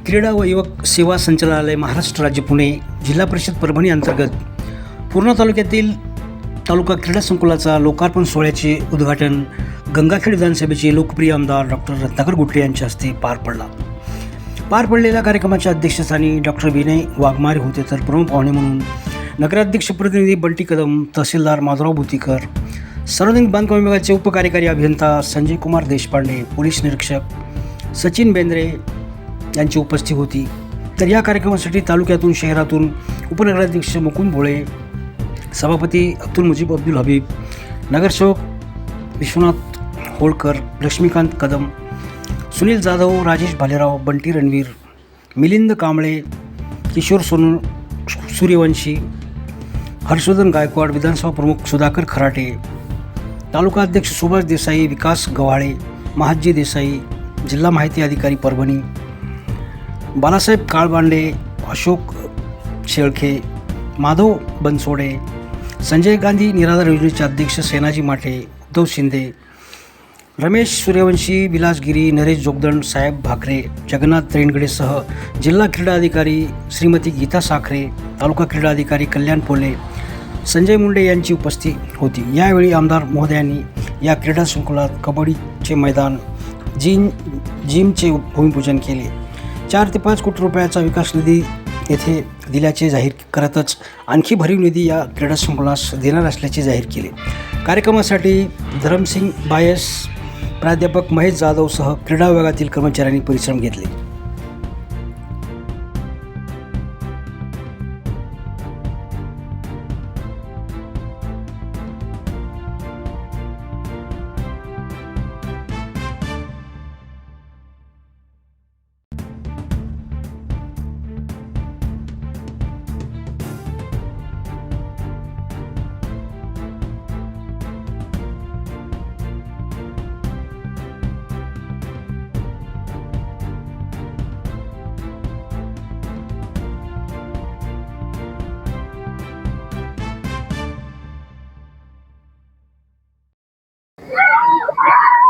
क्रीडा व युवक सेवा संचालनालय महाराष्ट्र राज्य पुणे जिल्हा परिषद परभणी अंतर्गत पूर्णा तालुक्यातील तालुका क्रीडा संकुलाचा लोकार्पण सोहळ्याचे उद्घाटन गंगाखेड विधानसभेचे लोकप्रिय आमदार डॉक्टर रत्नाकर गुट्टे यांच्या हस्ते पार पडलेल्या कार्यक्रमाच्या अध्यक्षस्थानी डॉक्टर विनय वाघमारे होते, तर प्रमुख पाहुणे म्हणून नगराध्यक्ष प्रतिनिधी बंटी कदम, तहसीलदार माधवराव भुतीकर, सार्वजनिक बांधकाम विभागाचे उपकार्यकारी अभियंता संजय कुमार देशपांडे, पोलीस निरीक्षक सचिन बेंद्रे यांची उपस्थिती होती। तर या कार्यक्रमासाठी तालुक्यातून शहरातून उपनगराध्यक्ष मुकुंद भोळे, सभापती अब्दुल मुजीब अब्दुल हबीब, नगरसेवक विश्वनाथ होळकर, लक्ष्मीकांत कदम, सुनील जाधव, राजेश भालेराव, बंटी रणवीर, मिलिंद कांबळे, किशोर सूर्यवंशी, हर्षवर्धन गायकवाड, विधानसभा प्रमुख सुधाकर खराटे, तालुका अध्यक्ष सुभाष देसाई, विकास गव्हाळे, महाजी देसाई, जिल्हा माहिती अधिकारी परभणी, बालासाहेब काळबांडे, अशोक शेळके, माधव बनसोडे, संजय गांधी निराधार योजनेचे अध्यक्ष सेनाजी माटे, उद्धव शिंदे, रमेश सूर्यवंशी, विलासगिरी, नरेश जोगदंड, साहेब भाकरे, जगन्नाथ रेणगडेसह जिल्हा क्रीडा अधिकारी श्रीमती गीता साखरे, तालुका क्रीडा अधिकारी कल्याण पोले, संजय मुंडे यांची उपस्थिती होती। यावेळी आमदार महोदयांनी या क्रीडा संकुलात कबड्डीचे मैदान, जिमचे भूमिपूजन केले। 4 ते 5 कोटी रुपयाचा विकास निधी येथे दिल्याचे जाहीर करतच आणखी भरीव निधी या क्रीडा संकुलास देणार असल्याचे जाहीर केले। कार्यक्रमासाठी धरमसिंग बायस, प्राध्यापक महेश जाधवसह क्रीडा विभागातील कर्मचाऱ्यांनी परिश्रम घेतले।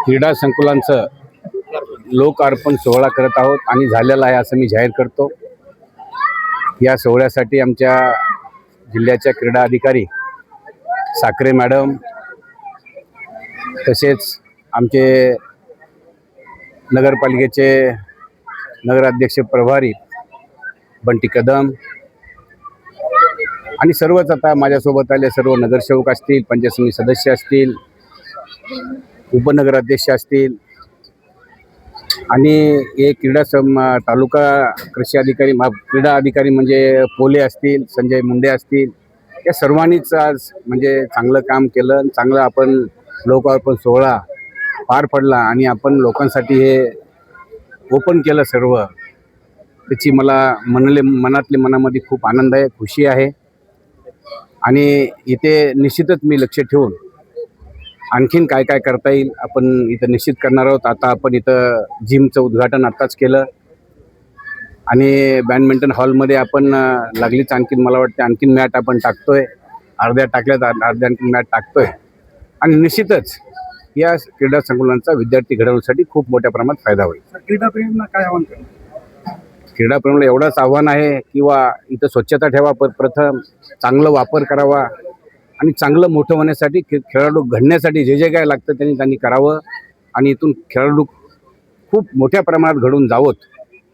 क्रीडा संकुलांचं लोकार्पण सोहळा करत आहोत आणि झालेला आहे असं मी जाहीर करतो। या सोहळ्यासाठी आमच्या जिल्ह्याच्या क्रीडा अधिकारी साखरे मॅडम, तसेच आमचे नगरपालिकेचे नगराध्यक्ष प्रभारी बंटी कदम आणि सर्वच आता माझ्यासोबत आले सर्व नगरसेवक असतील, पंचायत समिती सदस्य असतील, उपनगराध्यक्ष असतील आणि हे तालुका कृषी अधिकारी क्रीडा अधिकारी म्हणजे पोले असतील, संजय मुंडे असतील, या सर्वांनीच आज म्हणजे चांगलं काम केलं। चांगलं आपण लोकार्पण सोहळा पार पडला आणि आपण लोकांसाठी हे ओपन केलं सर्व। त्याची मला मनामध्ये खूप आनंद आहे, खुशी आहे आणि इथे निश्चितच मी लक्ष ठेवून आणखीन काय काय करता येईल आपण इथं निश्चित करणार आहोत। आता आपण इथं जिमचं उद्घाटन आत्ताच केलं आणि बॅडमिंटन हॉलमध्ये आपण लागलीच आणखीन मला वाटते आणखीन मॅट आपण टाकतोय, अर्ध्या आणखीन मॅट टाकतोय आणि निश्चितच या क्रीडा संकुलांचा विद्यार्थी घडवण्यासाठी खूप मोठ्या प्रमाणात फायदा होईल। क्रीडाप्रेमींना काय आव्हान करणार? क्रीडाप्रेमीला एवढंच आव्हान आहे किंवा इथं स्वच्छता ठेवा, प्रथम चांगलं वापर करावा आणि चांगलं मोठं होण्यासाठी खेळाडू घडण्यासाठी जे जे काय लागतं त्यांनी करावं आणि इथून खेळाडू खूप मोठ्या प्रमाणात घडून जावोत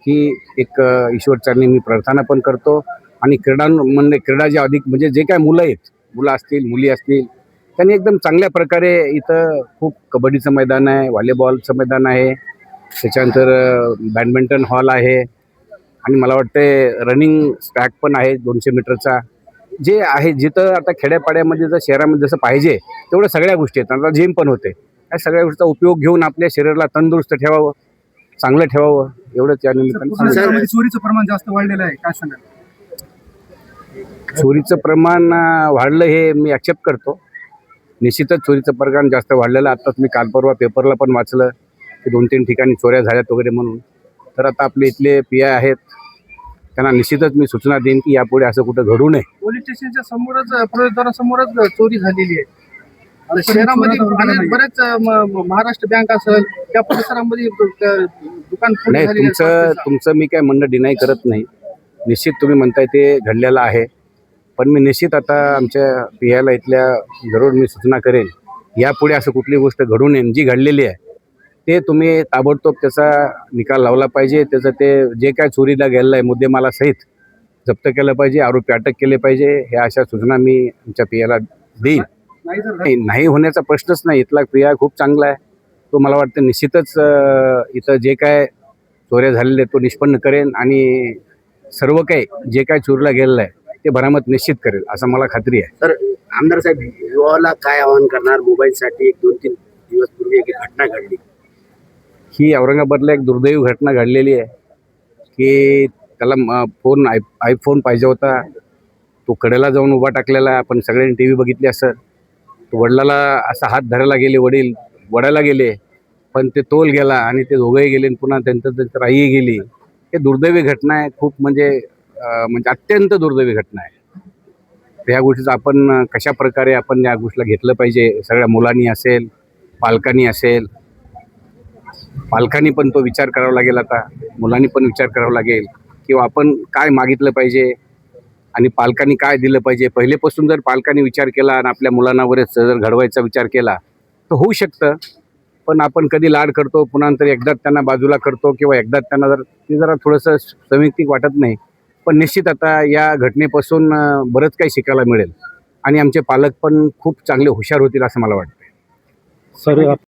ही एक ईश्वरचरणी मी प्रार्थना पण करतो। आणि क्रीडा जे अधिक म्हणजे जे काय मुलं असतील, मुली असतील, त्यांनी एकदम चांगल्या प्रकारे इथं खूप कबड्डीचं मैदान आहे, व्हॉलीबॉलचं मैदान आहे, त्याच्यानंतर बॅडमिंटन हॉल आहे आणि मला वाटते रनिंग ट्रॅक पण आहे 200 मीटरचा, जे आहे जिथं आता खेड्यापाड्यामध्ये जर शहरामध्ये जसं पाहिजे तेवढ्या सगळ्या गोष्टी आहेत। आता जिम पण होते, या सगळ्या गोष्टीचा उपयोग घेऊन आपल्या शरीराला तंदुरुस्त ठेवावं, चांगलं ठेवावं, एवढंच या निमित्ताने। चोरीचं प्रमाण जास्त वाढलेलं आहे, काय सांगाल? चोरीचं प्रमाण वाढलं हे मी ॲक्सेप्ट करतो, निश्चितच चोरीचं प्रमाण जास्त वाढलेलं। आत्ताच मी काल परवा पेपरला पण वाचलं की 2-3 ठिकाणी चोऱ्या झाल्यात वगैरे म्हणून। तर आता आपले इथले PI आहेत, त्यांना निश्चितच मी सूचना देईन की यापुढे असं कुठं घडू नये। पोलीस स्टेशनच्या समोरच प्रवेशद्वारासमोरच चोरी झालेली आहे। आता शहरामध्ये चोराचा उलगडा नाही. बरेच महाराष्ट्र बँक असेल त्या परिसरामध्ये दुकान फोडली नाही, झालेली आहे. तुमचं मी काय म्हणणं डिनाय करत नाही. निश्चित तुम्ही म्हणताय ते घडलेलं आहे. पण मी निश्चित आता आमच्या पियाला इथल्या जरूर मी सूचना करेन, यापुढे असं कुठली गोष्ट घडू नये. जी घडलेली आहे ते तुम्ही ताबडतोब त्याचा निकाल लावला पाहिजे. त्याचं ते जे काय चोरीला गेलेलं आहे मुद्देमालासहित जप्त केलं पाहिजे, आरोपी अटक केले पाहिजे. ह्या अशा सूचना मी आमच्या पियाला देईन. नाही जर नाही होण्याचा प्रश्नच नाही. इथला पिया खूप चांगला आहे. तो मला वाटतं निश्चितच इथं जे काय चोऱ्या झालेले आहेत तो निष्पन्न करेन आणि सर्व काही जे काय चोरीला गेलेलं आहे ते भरामत निश्चित करेल असं मला खात्री आहे. तर आमदार साहेब युवाला काय आवाहन करणार? मोबाईलसाठी 1-2-3 दिवस पूर्वी एक घटना घडली. ही औरंगाबादला एक दुर्दैवी घटना घडलेली आहे की त्याला फोन आयफोन पाहिजे होता. तो कडेला जाऊन उभा टाकलेला. आपण सगळ्यांनी टी व्ही बघितली असं. तो वडिलाला असा हात धरायला गेले, वडील वडायला गेले, पण ते तोल गेला आणि ते दोघंही गेले आणि पुन्हा त्यांचं आईही गेली. हे दुर्दैवी घटना आहे. खूप म्हणजे अत्यंत दुर्दैवी घटना आहे. तर ह्या गोष्टीचं आपण कशा प्रकारे आपण या गोष्टीला घेतलं पाहिजे. सगळ्या मुलांनी असेल, पालकांनी असेल, पालकांनी पण तो विचार करावा लागेल. आता मुलांनी पण विचार करावा लागेल किंवा आपण काय मागितलं पाहिजे आणि पालकांनी काय दिलं पाहिजे. पहिलेपासून जर पालकांनी विचार केला आणि आपल्या मुलांवरच जर घडवायचा विचार केला तर होऊ शकतं. पण आपण कधी लाड करतो, पुन्हा नंतर एकदाच त्यांना बाजूला करतो किंवा एकदाच त्यांना ते जरा थोडंसं संयुक्तिक वाटत नाही. पण निश्चित आता या घटनेपासून बरंच काही शिकायला मिळेल आणि आमचे पालक पण खूप चांगले हुशार होतील असं मला वाटतं. सर